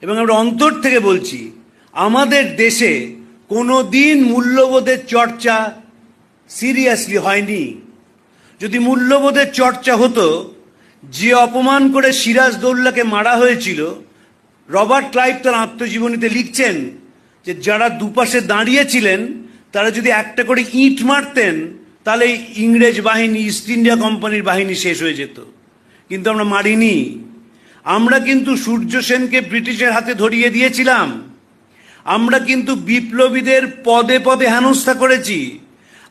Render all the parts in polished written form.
এবং আমরা অন্তর থেকে বলছি, আমাদের দেশে কোনো দিন মূল্যবোধের চর্চা সিরিয়াসলি হয়নি। যদি মূল্যবোধের চর্চা হতো, যে অপমান করে সিরাজদৌল্লাকে মারা হয়েছিল, রবার্ট ক্লাইভ তার আত্মজীবনীতে লিখছেন যে যারা দুপাশে দাঁড়িয়েছিলেন তারা যদি একটা করে ইঁট মারতেন তাহলে ইংরেজ বাহিনী, ইস্ট ইন্ডিয়া কোম্পানির বাহিনী শেষ হয়ে যেত। কিন্তু আমরা মারিনি। আমরা কিন্তু সূর্য সেনকে ব্রিটিশের হাতে ধরিয়ে দিয়েছিলাম। আমরা কিন্তু বিপ্লবীদের পদে পদে হেনস্থা করেছি।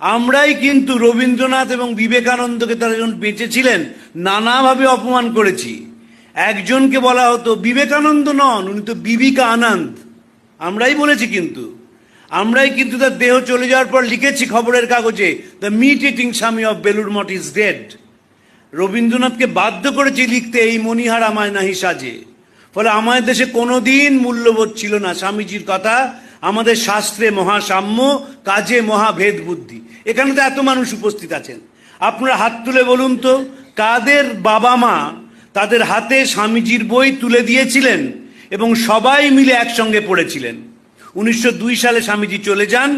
আমরাই কিন্তু রবীন্দ্রনাথ এবং বিবেকানন্দকে তারা যখন বেঁচে ছিলেন নানাভাবে অপমান করেছি। একজনকে বলা হতো বিবেকানন্দ নন, উনি তো বিবিকা আনন্দ। আমরাই বলেছি, কিন্তু আমরাই কিন্তু তার দেহ চলে যাওয়ার পর লিখেছি খবরের কাগজে, দ্য মিট ইটিং স্বামী of Belur Math is dead. রবীন্দ্রনাথকে বাধ্য করেছি লিখতে, এই মণিহার আমায় নাহি সাজে। ফলে আমাদের দেশে কোনোদিন মূল্যবোধ ছিল না। স্বামীজির কথা, আমাদের শাস্ত্রে মহাসাম্য, কাজে মহাভেদ বুদ্ধি। এখানে তো এত মানুষ উপস্থিত আছেন, আপনারা হাত তুলে বলুন তো, কাদের বাবা মা তাদের হাতে স্বামীজির বই তুলে দিয়েছিলেন এবং সবাই মিলে একসঙ্গে পড়েছিলেন? 1902 সালে স্বামীজি চলে যান।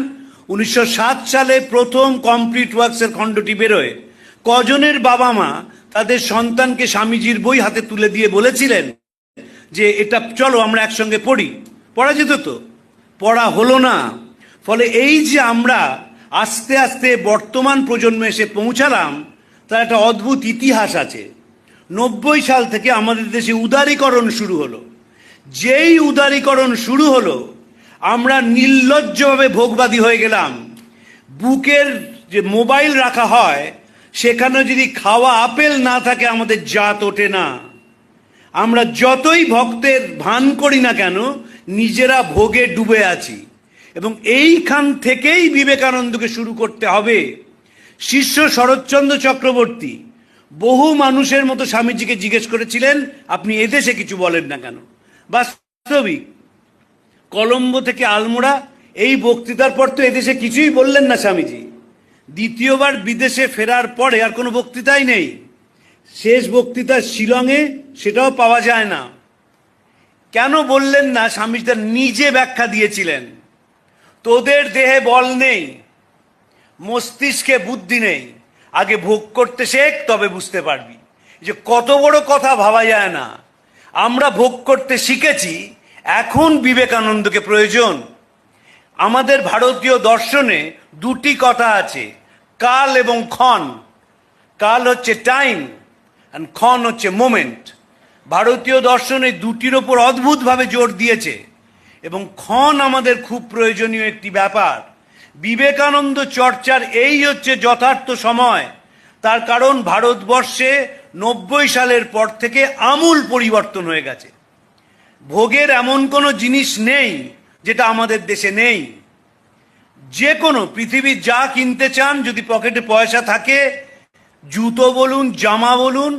1907 সালে প্রথম কমপ্লিট ওয়ার্কসের খণ্ডটি বেরোয়। কজনের বাবা মা তাদের সন্তানকে স্বামীজির বই হাতে তুলে দিয়ে বলেছিলেন যে এটা চলো আমরা একসঙ্গে পড়ি? পড়া যেত তো, পড়া হলো না। ফলে এই যে আমরা আস্তে আস্তে বর্তমান প্রজন্মে এসে পৌঁছালাম, তার একটা অদ্ভুত ইতিহাস আছে। 90 সাল থেকে আমাদের দেশে উদারীকরণ শুরু হলো। যেই উদারীকরণ শুরু হলো, আমরা নির্লজ্জভাবে ভোগবাদী হয়ে গেলাম। বুকের যে মোবাইল রাখা হয়, সেখানে যদি খাওয়া আপেল না থাকে আমাদের জাত ওঠে না। আমরা যতই ভক্তের ভান করি না কেন, নিজেরা ভোগে ডুবে আছি। এবং এইখান থেকেই বিবেকানন্দকে শুরু করতে হবে। শিষ্য শরৎচন্দ্র চক্রবর্তী বহু মানুষের মতো স্বামীজিকে জিজ্ঞেস করেছিলেন, আপনি এদেশে কিছু বলেন না কেন? বাস্তবিক কলম্বো থেকে আলমোড়া এই বক্তৃতার পর তো এদেশে কিছুই বললেন না স্বামীজি। দ্বিতীয়বার বিদেশে ফেরার পরে আর কোনো বক্তৃতাই নেই। শেষ বক্তৃতা শিলংয়ে, সেটাও পাওয়া যায় না। কেন বললেন না? স্বামীজি তার নিজে ব্যাখ্যা দিয়েছিলেন, তোদের দেহে বল নেই, মস্তিষ্কে বুদ্ধি নেই, আগে ভোগ করতে শেখ, তবে বুঝতে পারবি। যে কত বড় কথা ভাবা যায় না। আমরা ভোগ করতে শিখেছি, এখন বিবেকানন্দকে প্রয়োজন। আমাদের ভারতীয় দর্শনে দুটি কথা আছে, কাল এবং ক্ষণ। কাল হচ্ছে টাইম আর ক্ষণ হচ্ছে মোমেন্ট। ভারতীয় দর্শন এই দুটির ওপর অদ্ভুতভাবে জোর দিয়েছে এবং ক্ষণ আমাদের খুব প্রয়োজনীয় একটি ব্যাপার। বিবেকানন্দ চর্চার এই হচ্ছে যথার্থ সময়। তার কারণ ভারতবর্ষে 90 সালের পর থেকে আমূল পরিবর্তন হয়ে গেছে। ভোগের এমন কোনো জিনিস নেই যেটা আমাদের দেশে নেই। যে কোনো পৃথিবীর যা কিনতে চান, যদি পকেটে পয়সা থাকে, জুতো বলুন, জামা বলুন,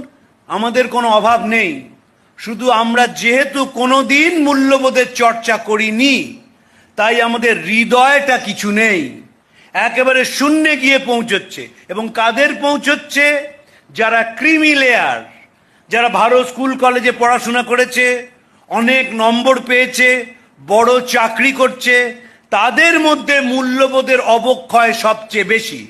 আমাদের কোনো অভাব নেই। শুধু আমরা যেহেতু কোনোদিন মূল্যবোধের চর্চা করিনি, তাই আমাদের হৃদয়টা কিছু নেই, একেবারে শূন্যে গিয়ে পৌঁছচ্ছে। এবং কাদের পৌঁছচ্ছে? যারা ক্রিমি লেয়ার, যারা ভারত স্কুল কলেজে পড়াশোনা করেছে, অনেক নম্বর পেয়েছে, বড় চাকরি করছে, তাদের মধ্যে মূল্যবোধের অবক্ষয় সবচেয়ে বেশি।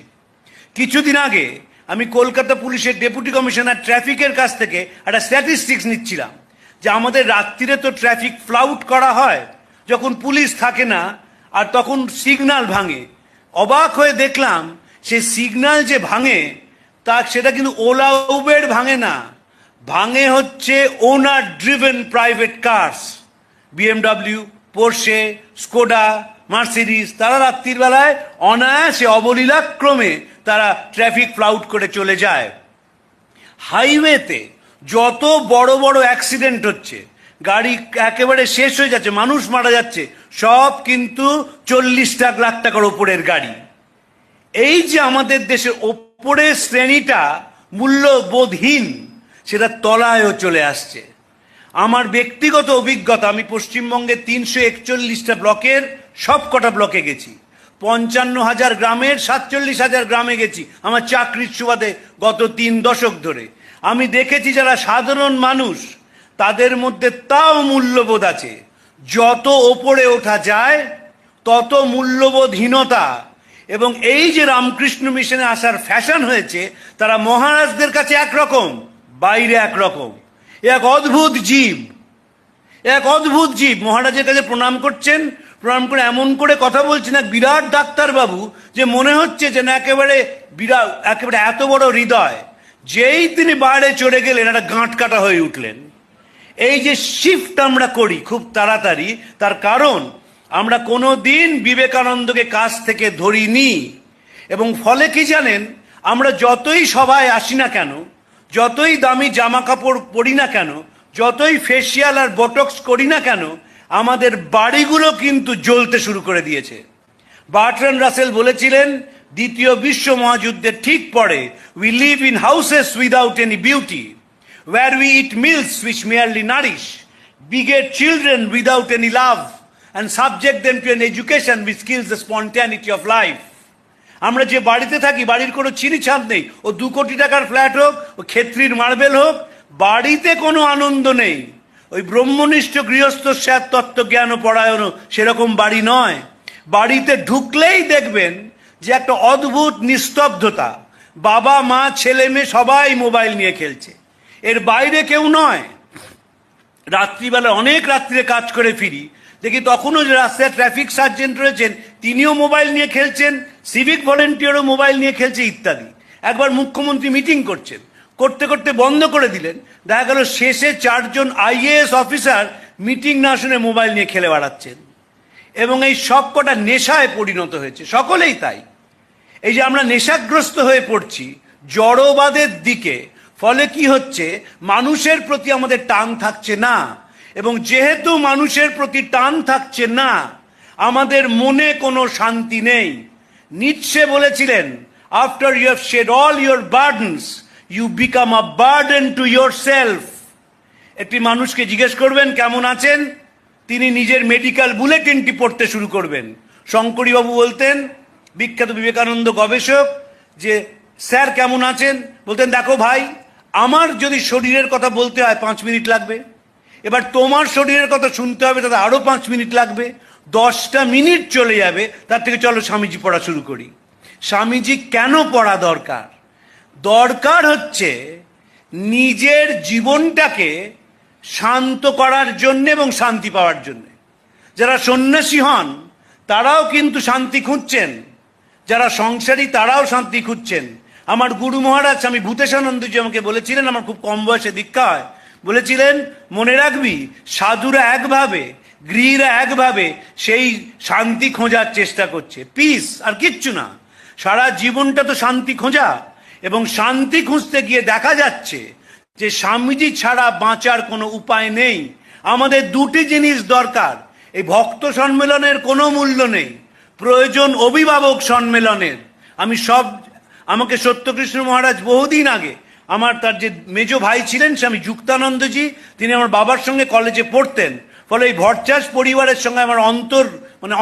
কিছুদিন আগে আমি কলকাতা পুলিশের ডেপুটি কমিশনার ট্রাফিকের কাছ থেকে একটা স্ট্যাটিস্টিক্স নিচ্ছিলাম যে আমাদের রাত্রিরে তো ট্রাফিক ফ্লাউট করা হয় যখন পুলিশ থাকে না, আর তখন সিগন্যাল ভাঙে। অবাক হয়ে দেখলাম সে সিগন্যাল যে ভাঙে সেটা কিন্তু ওলা উবের ভাঙে না, ভাঙে হচ্ছে owner driven private cars, BMW, Porsche, Skoda, Mercedes. তারা রাত্রির বেলায় অনায়াসে অবলীলাক্রমে তারা ট্রাফিক ফ্লাউট করে চলে যায়। হাইওয়েতে যত বড় বড় অ্যাক্সিডেন্ট হচ্ছে, গাড়ি একেবারে শেষ হয়ে যাচ্ছে, মানুষ মারা যাচ্ছে, সব কিন্তু 40 লাখ টাকার ওপরের গাড়ি। এই যে আমাদের দেশের ওপরের শ্রেণীটা মূল্যবোধহীন, সেটা তলায়ও চলে আসছে। আমার ব্যক্তিগত অভিজ্ঞতা, আমি পশ্চিমবঙ্গে 341টা ব্লকের সব কটা ব্লকে গেছি, 55,000 গ্রামের 47,000 গ্রামে গেছি আমার চাকরির সুবাদে গত 3 দশক ধরে। আমি দেখেছি যারা সাধারণ মানুষ, তাদের মধ্যে তাও মূল্যবোধ আছে। যত ওপরে ওঠা যায় তত মূল্যবোধহীনতা, এবং এই যে রামকৃষ্ণ মিশনে আসার ফ্যাশন হয়েছে, তারা মহারাজদের কাছে একরকম, বাইরে একরকম। এক অদ্ভুত জীব, এক অদ্ভুত জীব। মহারাজের কাছে প্রণাম করছেন, প্রণাম করে এমন করে কথা বলছেন, এক বিরাট ডাক্তারবাবু, যে মনে হচ্ছে যে না একেবারে বিরাট, একেবারে এত বড় হৃদয়। যেই তিনি বাইরে চড়ে গেলেন, একটা গাঁট কাটা হয়ে উঠলেন। এই যে শিফট আমরা করি খুব তাড়াতাড়ি, তার কারণ আমরা কোনো দিন বিবেকানন্দকে কাছ থেকে ধরিনি। এবং ফলে কি জানেন, আমরা যতই সভায় আসি না কেন, যতই দামি জামা কাপড় পরি না কেন, যতই ফেসিয়াল আর বটক্স করি না কেন, আমাদের বাড়িগুলো কিন্তু জ্বলতে শুরু করে দিয়েছে। বার্ট্রান্ড রাসেল বলেছিলেন, দ্বিতীয় বিশ্ব মহাযুদ্ধের ঠিক পরে, we live in houses without any beauty, where we eat meals which merely nourish, beget children without any love, and subject them to an education which kills the spontaneity of life. আমরা যে বাড়িতে থাকি, বাড়ির কোনো ছিনিছাঁদ নেই। ও 2 কোটি টাকার flat হোক, ও ক্ষেত্রীর মার্বেল হোক, বাড়িতে কোনো আনন্দ নেই। ওই ব্রহ্মনিষ্ঠ গৃহস্থ স্যার তত্ত্বজ্ঞান ও পরায়ণ সেরকম বাড়ি নয়। বাড়িতে ঢুকলেই দেখবেন যে একটা অদ্ভুত নিস্তব্ধতা। বাবা মা ছেলে মেয়ে সবাই মোবাইল নিয়ে খেলছে, এর বাইরে কেউ নয়। রাত্রিবেলা অনেক রাত্রিরে কাজ করে ফিরি, দেখি তখনও যে রাস্তায় ট্রাফিক সার্জেন্ট রয়েছেন, তিনিও মোবাইল নিয়ে খেলছেন, সিভিক ভলেন্টিয়ারও মোবাইল নিয়ে খেলছে ইত্যাদি। একবার মুখ্যমন্ত্রী মিটিং করছেন, করতে করতে বন্ধ করে দিলেন। দেখা গেল শেষে 4 জন IAS অফিসার মিটিং না শুনে মোবাইল নিয়ে খেলে বেড়াচ্ছেন। এবং এই সবকটা নেশায় পরিণত হয়েছে, সকলেই তাই। এই যে আমরা নেশাগ্রস্ত হয়ে পড়ছি জড়বাদের দিকে, ফলে কি হচ্ছে, মানুষের প্রতি আমাদের টান থাকছে না। এবং যেহেতু মানুষের প্রতি টান থাকছে না, আমাদের মনে কোনো শান্তি নেই। নিৎসে বলেছিলেন, after you have shed all your burdens you become a burden to yourself. একটি মানুষকে জিজ্ঞেস করবেন কেমন আছেন, তিনি নিজের মেডিকেল বুলেটিনটি পড়তে শুরু করবেন। শঙ্করীবাবু বলতেন, বিখ্যাত বিবেকানন্দ গবেষক, যে স্যার কেমন আছেন? বলতেন, দেখো ভাই, আমার যদি শরীরের কথা বলতে হয় 5 মিনিট লাগবে, এবার তোমার শরীরের কথা শুনতে হবে, তাতে আরো 5 মিনিট লাগবে, 10টা মিনিট চলে যাবে। তার থেকে চলো স্বামীজি পড়া শুরু করি। স্বামীজি কেন পড়া দরকার? দরকার হচ্ছে নিজের জীবনটাকে শান্ত করার জন্য এবং শান্তি পাওয়ার জন্য। যারা সন্ন্যাসী হন তারাও কিন্তু শান্তি খুঁজছেন, যারা সংসারী তারাও শান্তি খুঁজছেন। আমার গুরু মহারাজ স্বামী ভূতেশানন্দজি আমাকে বলেছিলেন, আমার খুব কম বয়সে দীক্ষা হয়, বলেছিলেন, মনে রাখবি সাধুরা একভাবে, গৃহীরা একভাবে সেই শান্তি খোঁজার চেষ্টা করছে, পিস, আর কিচ্ছু না। সারা জীবনটা তো শান্তি খোঁজা। এবং শান্তি খুঁজতে গিয়ে দেখা যাচ্ছে যে স্বামীজি ছাড়া বাঁচার কোনো উপায় নেই। আমাদের 2টি জিনিস দরকার। এই ভক্ত সম্মেলনের কোনো মূল্য নেই, প্রয়োজন অভিভাবক সম্মেলনের। আমাকে সত্যকৃষ্ণ মহারাজ বহুদিন আগে, তার যে মেজ ভাই ছিলেন স্বামী যুক্তানন্দজি, তিনি আমার বাবার সঙ্গে কলেজে পড়তেন। ফলে এই ভট্টাচ পরিবারের সঙ্গে আমার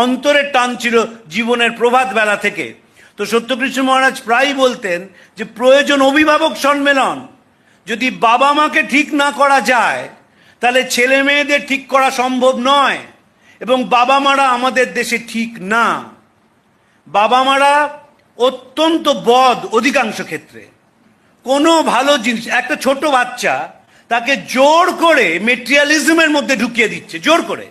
অন্তরের টান ছিল জীবনের প্রভাত বেলা থেকে। তো সত্যকৃষ্ণ মহারাজ প্রায়ই বলতেন যে প্রয়োজন অভিভাবক সম্মেলন। যদি বাবা মাকে ঠিক না করা যায়, তাহলে ছেলে মেয়েদের ঠিক করা সম্ভব নয়। এবং বাবা মারা আমাদের দেশে ঠিক না। বাবা মারা অত্যন্ত বদ অধিকাংশ ক্ষেত্রে। কোনো ভালো জিনিস, একটা ছোট বাচ্চা, তাকে জোর করে মেটেরিয়ালিজমের মধ্যে ঢুকিয়ে দিচ্ছে, জোর করে।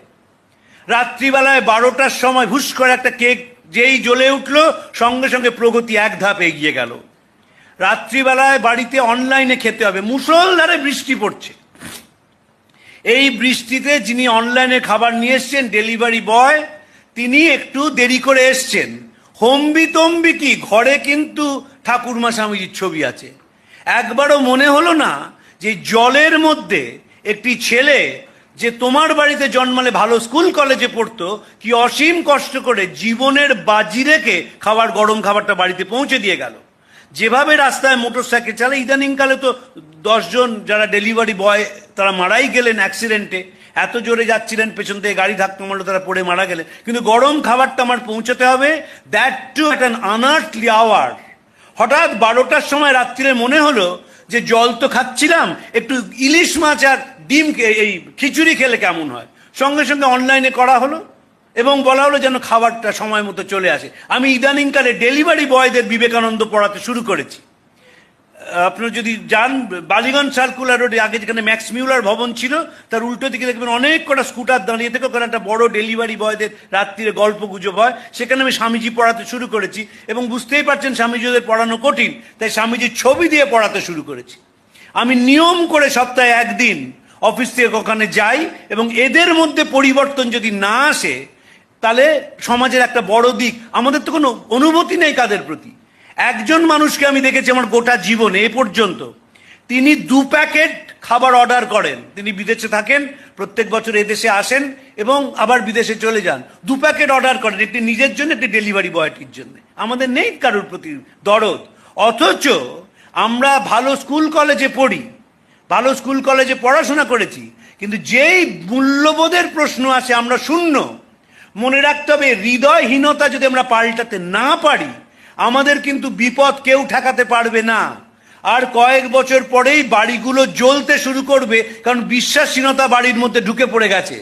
রাত্রিবেলায় 12টার সময় হুশ করে একটা কেক যেই জ্বলে উঠলো, সঙ্গে সঙ্গে প্রগতি 1 ধাপ এগিয়ে গেল। রাত্রিবেলায় বাড়িতে অনলাইনে খেতে হবে, মুষলধারে বৃষ্টি পড়ছে। এই বৃষ্টিতে যিনি অনলাইনে খাবার নিয়ে এসছেন, ডেলিভারি বয়, তিনি একটু দেরি করে এসছেন। হম্বি তম্বি কি, ঘরে কিন্তু ঠাকুরমা স্বামীজির ছবি আছে। একবারও মনে হলো না যে জলের মধ্যে একটি ছেলে, যে তোমার বাড়িতে জন্মালে ভালো স্কুল কলেজে পড়তো, কি অসীম কষ্ট করে জীবনের বাজি রেখে গরম খাবারটা বাড়িতে পৌঁছে দিয়ে গেল। যেভাবে রাস্তায় মোটরসাইকেল চালায়, ইদানিংকালে তো 10 জন যারা ডেলিভারি বয় তারা মারাই গেলেন অ্যাক্সিডেন্টে। এত জোরে যাচ্ছিলেন, পেছন থেকে গাড়ি ধাক্কা মারলো, তারা পড়ে মারা গেলেন। কিন্তু গরম খাবারটা আমার পৌঁছতে হবে, that too at an unearthly hour. হঠাৎ 12টার সময় রাত্রিরে মনে হলো যে জল তো খাচ্ছিলাম, একটু ইলিশ মাছ আর ডিম, এই খিচুড়ি খেলে কেমন হয়। সঙ্গে সঙ্গে অনলাইনে করা হলো এবং বলা হলো যেন খাবারটা সময় মতো চলে আসে। আমি ইদানিংকালে ডেলিভারি বয়দের বিবেকানন্দ পড়াতে শুরু করেছি। আপনারা যদি যান বালিগঞ্জ সার্কুলার রোডে, আগে যেখানে ম্যাক্স মিউলার ভবন ছিল তার উল্টো দিকে দেখবেন অনেক কটা স্কুটার দাঁড়িয়ে থেকে, ওখানে একটা বড় ডেলিভারি বয়দের রাত্রিরে গল্প গুজব হয়, সেখানে আমি স্বামীজি পড়াতে শুরু করেছি। এবং বুঝতেই পারছেন স্বামীজিদের পড়ানো কঠিন, তাই স্বামীজির ছবি দিয়ে পড়াতে শুরু করেছি। আমি নিয়ম করে সপ্তাহে একদিন অফিস থেকে ওখানে যাই, এবং এদের মধ্যে পরিবর্তন যদি না আসে তাহলে সমাজের একটা বড় দিক, আমাদের তো কোনো অনুভূতি নেই কাদের প্রতি। একজন মানুষকে আমি দেখেছি আমার গোটা জীবনে এ পর্যন্ত, তিনি 2 প্যাকেট খাবার অর্ডার করেন। তিনি বিদেশে থাকেন, প্রত্যেক বছর এদেশে আসেন এবং আবার বিদেশে চলে যান। 2 প্যাকেট অর্ডার করেন, একটি নিজের জন্য, একটি ডেলিভারি বয়টির জন্য। আমাদের নেই কারোর প্রতি দরদ। অথচ আমরা ভালো স্কুল কলেজে পড়ি, ভালো স্কুল কলেজে পড়াশোনা করেছি, কিন্তু যেই মূল্যবোধের প্রশ্ন আসে আমরা শূন্য। মনে রাখতে হবে, হৃদয়হীনতা যদি আমরা পাল্টাতে না পারি, আমাদের কিন্তু বিপদ কেউ ঠেকাতে পারবে না। আর কয়েক বছর পরেই বাড়িগুলো জ্বলতে শুরু করবে, কারণ বিশ্বাসহীনতা বাড়ির মধ্যে ঢুকে পড়ে গেছে।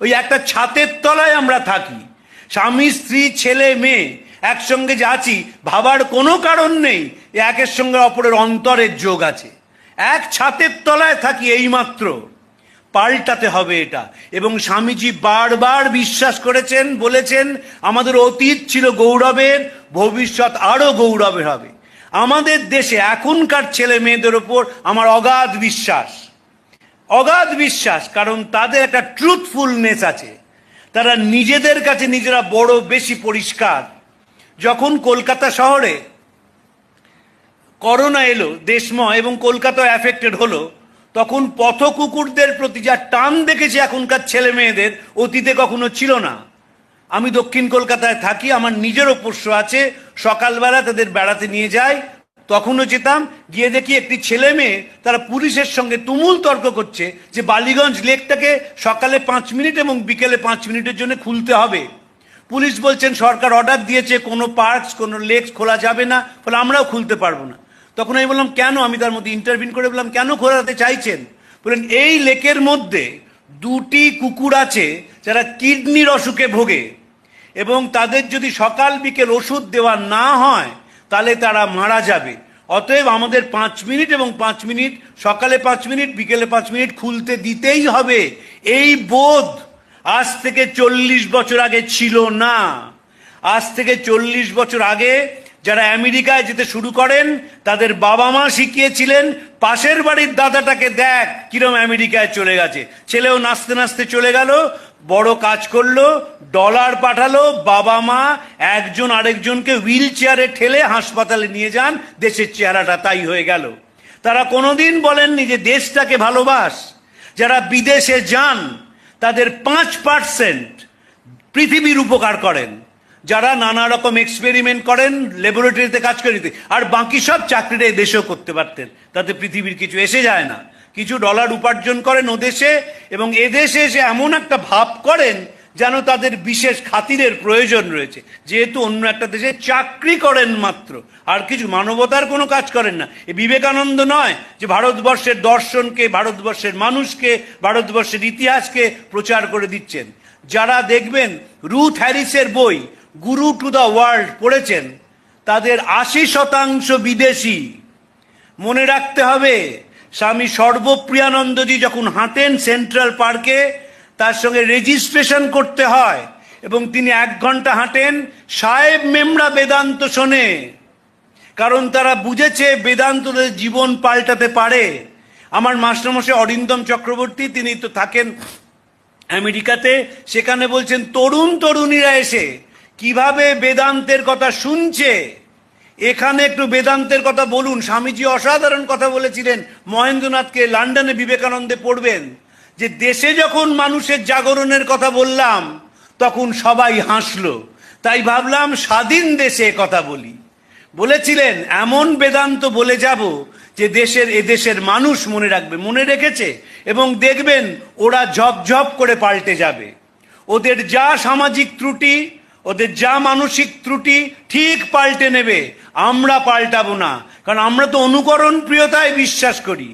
ওই একটা ছাতের তলায় আমরা থাকি, স্বামী স্ত্রী ছেলে মেয়ে একসঙ্গে যে আছি, ভাবার কোনো কারণ নেই একের সঙ্গে অপরের অন্তরের যোগ আছে। এক ছাতের তলায় থাকি এইমাত্র। পাল্টাতে হবে এটা। এবং স্বামীজি বারবার বিশ্বাস করেছেন, বলেছেন আমাদের অতীত ছিল গৌরবের, ভবিষ্যৎ আরো গৌরবের হবে। আমাদের দেশে এখনকার ছেলে মেয়েদের ওপর আমার অগাধ বিশ্বাস, অগাধ বিশ্বাস, কারণ তাদের একটা ট্রুথফুলনেস আছে। তারা নিজেদের কাছে নিজেরা বড় বেশি পরিষ্কার। যখন কলকাতা শহরে করোনা এলো দেশময় এবং কলকাতা এফেক্টেড হলো, তখন পথ কুকুরদের প্রতি যা টান দেখেছি এখনকার ছেলে মেয়েদের, অতীতে কখনো ছিল না। আমি দক্ষিণ কলকাতায় থাকি, আমার নিজেরও পোষ্য আছে। সকালবেলা তাদের বেড়াতে নিয়ে যাই, তখনও যেতাম, গিয়ে দেখি একটি ছেলে মেয়ে তারা পুলিশের সঙ্গে তুমুল তর্ক করছে যে বালিগঞ্জ লেকটাকে সকালে 5 মিনিট এবং বিকেলে 5 মিনিটের জন্য খুলতে হবে। পুলিশ বলছেন সরকার অর্ডার দিয়েছে, কোনো পার্কস কোনো লেকস খোলা যাবে না, ফলে আমরাও খুলতে পারবো না। তখন আমি বললাম কেন? আমি তার মধ্যে ইন্টারভিউ করে বললাম কেন খোলাতে চাইছেন? বললেন এই লেকের মধ্যে 2টি কুকুর আছে যারা কিডনির অসুখে ভোগে, এবং তাদের যদি সকাল বিকেল ওষুধ দেওয়া না হয় তাহলে তারা মারা যাবে। অতএব আমাদের 5 মিনিট এবং 5 মিনিট, সকালে 5 মিনিট বিকেলে 5 মিনিট খুলতে দিতেই হবে। এই বোধ আজ থেকে 40 বছর আগে ছিল না। আজ থেকে 40 বছর আগে যারা আমেরিকায় যেতে শুরু করেন তাদের বাবা মা শিখিয়েছিলেন, পাশের বাড়ির দাদাটাকে দেখ কিরম আমেরিকায় চলে গেছে। ছেলেও নাচতে নাচতে চলে গেল, বড় কাজ করলো, ডলার পাঠালো, বাবা মা একজন আরেকজনকে হুইল চেয়ারে ঠেলে হাসপাতালে নিয়ে যান, দেশের চেহারাটা তাই হয়ে গেল। তারা কোনোদিন বলেননি যে দেশটাকে ভালোবাস। যারা বিদেশে যান তাদের 5% পৃথিবীর উপকার করেন, যারা নানা রকম এক্সপেরিমেন্ট করেন, ল্যাবরেটরিতে কাজ করে দিতে, আর বাকি সব চাকরিটা দেশেও করতে পারতেন, তাতে পৃথিবীর কিছু এসে যায় না। কিছু ডলার উপার্জন করেন ওদেশে, এবং এদেশে এসে এমন একটা ভাব করেন যেন তাদের বিশেষ খাতিরের প্রয়োজন রয়েছে, যেহেতু অন্য একটা দেশে চাকরি করেন মাত্র, আর কিছু মানবতার কোনো কাজ করেন না। এ বিবেকানন্দ নয় যে ভারতবর্ষের দর্শনকে, ভারতবর্ষের মানুষকে, ভারতবর্ষের ইতিহাসকে প্রচার করে দিচ্ছেন। যারা দেখবেন রুথ হ্যারিসের বই গুরু টু দ্য ওয়ার্ল্ড পড়েছেন, তাদের 80% বিদেশি। মনে রাখতে হবে, স্বামী সর্বপ্রিয়ানন্দজি যখন হাঁটেন সেন্ট্রাল পার্কে, তার সঙ্গে রেজিস্ট্রেশন করতে হয়, এবং তিনি 1 ঘন্টা হাঁটেন। সাহেব মেমরা বেদান্ত শোনে, কারণ তারা বুঝেছে বেদান্ত জীবন পাল্টাতে পারে। আমার মাস্টারমশাই অরিন্দম চক্রবর্তী, তিনি তো থাকেন আমেরিকাতে, সেখানে বলছেন তরুণ তরুণীরা এসে কিভাবে বেদান্তের কথা শুনছে। এখানে একটু বেদান্তের কথা বলুন। স্বামীজি অসাধারণ কথা বলেছিলেন মহেন্দ্রনাথকে, লন্ডনে বিবেকানন্দে পড়বেন, যে দেশে যখন মানুষের জাগরণের কথা বললাম তখন সবাই হাসলো, তাই ভাবলাম স্বাধীন দেশে কথা বলি। বলেছিলেন এমন বেদান্ত বলে যাব যে এদেশের মানুষ মনে রাখবে, মনে রেখেছে, এবং দেখবেন ওরা ঝপঝপ করে পাল্টে যাবে। ওদের যা সামাজিক ত্রুটি, ওদের যা মানসিক ত্রুটি ঠিক পাল্টে নেবে। আমরা পাল্টাবো না, কারণ আমরা তো অনুকরণ প্রিয়তায় বিশ্বাস করি।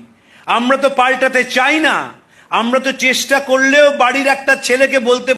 আমরা তো পাল্টাতে চাই না। আমরা তো চেষ্টা করলেও বাড়ির একটা ছেলেকে বলতে